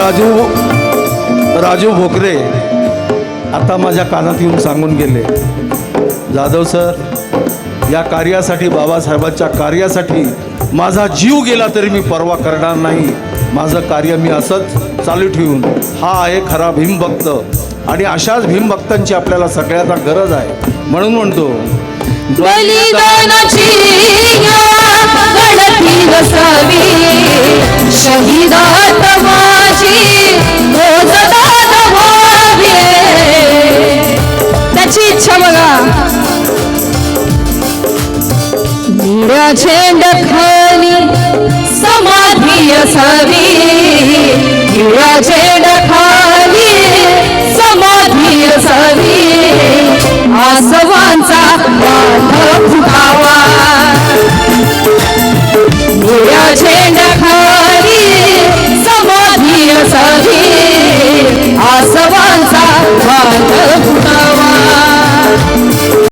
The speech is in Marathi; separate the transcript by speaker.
Speaker 1: राजू भोकरे आता माझ्या कानात येऊन सांगून गेले, जाधव सर या कार्यासाठी, बाबासाहेबांच्या कार्यासाठी माझा जीव गेला तरी मी पर्वा करणार नाही, माझं कार्य मी असंच चालू ठेवून. हा आहे खरा भीमभक्त आणि अशाच भीमभक्तांची आपल्याला सगळ्यांना गरज आहे. म्हणून म्हणतो
Speaker 2: बलिदानाची गणती नसावी, शहीदात माझी मोजदाद व्हावी. त्याची इच्छा बघा. निळ्या झेंड्याखाली समाधी असावी, निळ्या झेंड्याखाली समाधी असावी. आसवांचा बांध फुटावा,